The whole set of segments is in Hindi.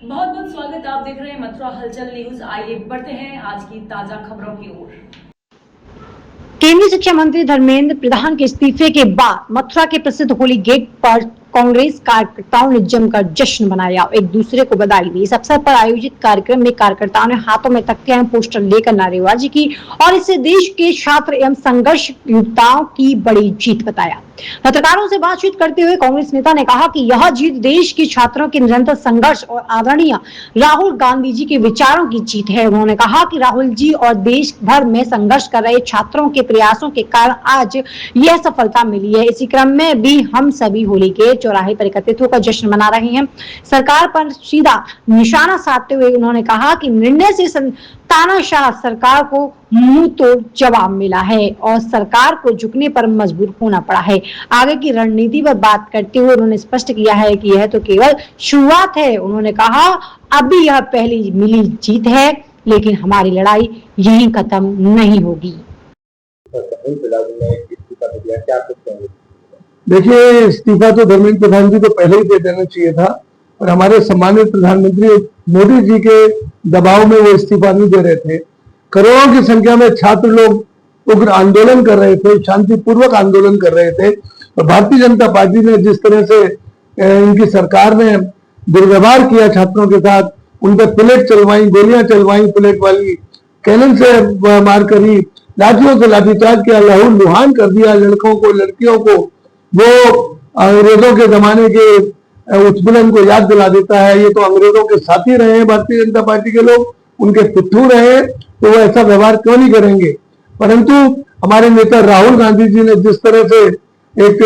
बहुत बहुत स्वागत। आप देख रहे हैं मथुरा हलचल न्यूज। आइए बढ़ते हैं आज की ताजा खबरों की ओर। केंद्रीय शिक्षा मंत्री धर्मेंद्र प्रधान के इस्तीफे के बाद मथुरा के प्रसिद्ध होली गेट पर कांग्रेस कार्यकर्ताओं ने जमकर जश्न मनाया और एक दूसरे को बधाई दी। इस अवसर पर आयोजित कार्यक्रम में कार्यकर्ताओं ने हाथों में तख्तियां एवं पोस्टर लेकर नारेबाजी की और इसे देश के छात्र एवं संघर्ष योद्धाओं की बड़ी जीत बताया। पत्रकारों से बातचीत करते हुए कांग्रेस नेता ने कहा कि यह जीत देश के छात्रों के निरंतर संघर्ष और आदरणीय राहुल गांधी जी के विचारों की जीत है। उन्होंने कहा कि राहुल जी और देश भर में संघर्ष कर रहे छात्रों के प्रयासों के कारण आज यह सफलता मिली है। इसी क्रम में भी हम सभी होली के चौराहे पर एकत्रित होकर जश्न मना रहे हैं। सरकार पर सीधा निशाना साधते हुए उन्होंने कहा कि निर्णय से तानाशाह सरकार को मुंह तोड़ जवाब मिला है और सरकार को झुकने पर मजबूर होना पड़ा है। आगे की रणनीति पर बात करते हुए उन्होंने स्पष्ट किया है कि यह तो केवल शुरुआत है। उन्होंने कहा अभी यह पहली मिली जीत है, लेकिन हमारी लड़ाई यहीं खत्म नहीं होगी। देखिए, इस्तीफा तो धर्मेंद्र प्रधान जी को पहले ही दे देना चाहिए था और हमारे सम्मानित प्रधानमंत्री मोदी जी के दबाव में वो इस्तीफा नहीं दे रहे थे। करोड़ों की संख्या में छात्र लोग उग्र आंदोलन कर रहे थे, शांतिपूर्वक आंदोलन कर रहे थे और भारतीय जनता पार्टी ने जिस तरह से इनकी सरकार ने दुर्व्यवहार किया छात्रों के साथ, उन पर प्लेट चलवाई, गोलियां चलवाई, प्लेट वाली कैनन से मार करी, लाठियों से लाठीचार्ज किया, लहूलुहान कर दिया लड़कों को, लड़कियों को। वो अंग्रेजों के जमाने के उत्पीड़न को याद दिला देता है। ये तो अंग्रेजों के साथी रहे हैं भारतीय जनता पार्टी के लोग, उनके पिट्ठू रहे, तो वो ऐसा व्यवहार क्यों नहीं करेंगे। परंतु हमारे नेता राहुल गांधी जी ने जिस तरह से एक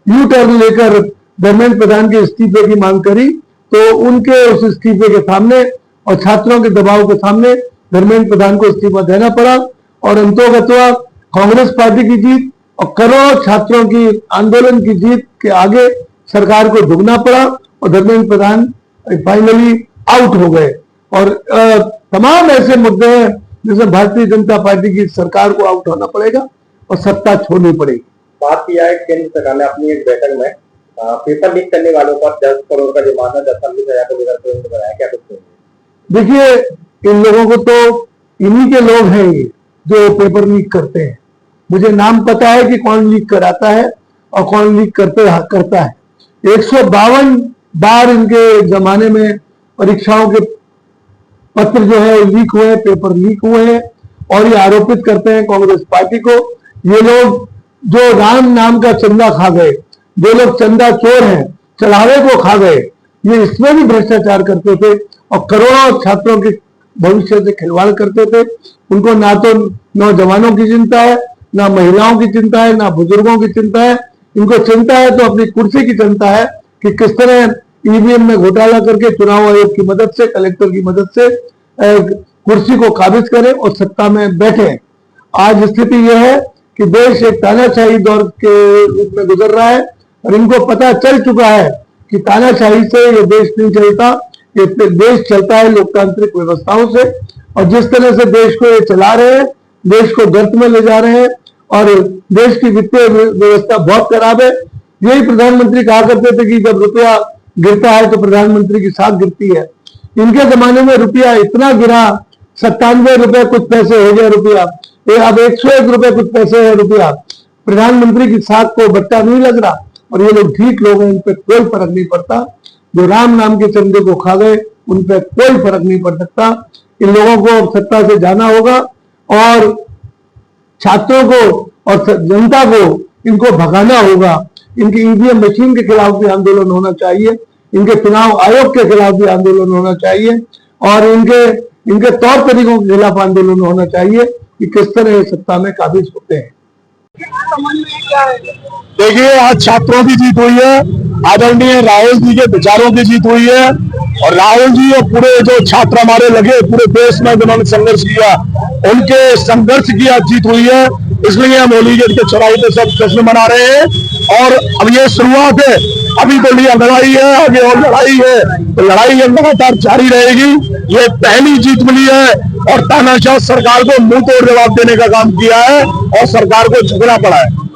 यू टर्न लेकर धर्मेंद्र प्रधान के इस्तीफे की मांग करी, तो उनके उस इस्तीफे के सामने और छात्रों के दबाव के सामने धर्मेंद्र प्रधान को इस्तीफा देना पड़ा और अंतोगत्वा कांग्रेस पार्टी की जीत और करोड़ों छात्रों की आंदोलन की जीत के आगे सरकार को झुकना पड़ा और धर्मेंद्र प्रधान फाइनली आउट हो गए। और तमाम ऐसे मुद्दे हैं जिसमें भारतीय जनता पार्टी की सरकार को आउट होना पड़ेगा और सत्ता छोड़नी पड़ेगी। बात किया है केंद्र सरकार ने अपनी एक बैठक में पेपर लीक करने वालों पर 10 करोड़ का जुर्माना, 10 सजा को लेकर बनाया। क्या कुछ देखिए, इन लोगों को तो इन्हीं के लोग हैं ये जो पेपर लीक करते हैं। मुझे नाम पता है कि कौन लीक कराता है और कौन लीक करता है। 152 बार इनके जमाने में परीक्षाओं के पत्र जो है लीक हुए, पेपर लीक हुए हैं और ये आरोपित करते हैं कांग्रेस पार्टी को। ये लोग जो राम नाम का चंदा खा गए, जो लोग चंदा चोर हैं, चढ़ावे को खा गए, ये इसमें भी भ्रष्टाचार करते थे और करोड़ों छात्रों के भविष्य से खिलवाड़ करते थे। उनको ना तो नौजवानों की चिंता है, ना महिलाओं की चिंता है, ना बुजुर्गों की चिंता है। इनको चिंता है तो अपनी कुर्सी की चिंता है कि किस तरह ईवीएम में घोटाला करके चुनाव आयोग की मदद से, कलेक्टर की मदद से कुर्सी को काबिज करें और सत्ता में बैठे। आज स्थिति यह है कि देश एक तानाशाही दौर के रूप में गुजर रहा है और इनको पता चल चुका है कि तानाशाही से ये देश नहीं चलता। ये देश चलता है लोकतांत्रिक व्यवस्थाओं से और जिस तरह से देश को ये चला रहे हैं, देश को गर्त में ले जा रहे हैं और देश की वित्तीय व्यवस्था बहुत खराब है। यही प्रधानमंत्री कहा करते थे कि जब रुपया गिरता है तो प्रधानमंत्री की साख गिरती है। इनके जमाने में रुपया इतना गिरा, 97 रुपए कुछ पैसे हो गया रुपया, अब 101 रुपए कुछ पैसे है रुपया। प्रधानमंत्री की साख को बट्टा नहीं लग रहा और ये लोग ठीक लोग हैं, इन पर कोई फर्क नहीं पड़ता। जो राम नाम के चंदे को खा गए उन पर कोई फर्क नहीं पड़ सकता। इन लोगों को सत्ता से जाना होगा और छात्रों को और जनता को इनको भगाना होगा। इनकी ईवीएम मशीन के खिलाफ भी आंदोलन होना चाहिए, इनके चुनाव आयोग के खिलाफ भी आंदोलन होना चाहिए और इनके तौर तरीकों के खिलाफ आंदोलन होना चाहिए कि किस तरह सत्ता में काबिज होते हैं। देखिए, आज छात्रों की जीत हुई है, आदरणीय राहुल जी के विचारों की जीत हुई है और राहुल जी और पूरे जो छात्र हमारे लगे पूरे देश में जिन्होंने संघर्ष किया, उनके संघर्ष की आज जीत हुई है। इसलिए हम होली गेट के चौराहे पे सब जश्न मना रहे हैं और अब ये शुरुआत है, अभी तो लड़ाई है, आगे और लड़ाई है, तो लड़ाई लगातार जारी रहेगी। ये पहली जीत मिली है और तानाशाह सरकार को मुंह तोड़ जवाब देने का काम किया है और सरकार को झुकना पड़ा है।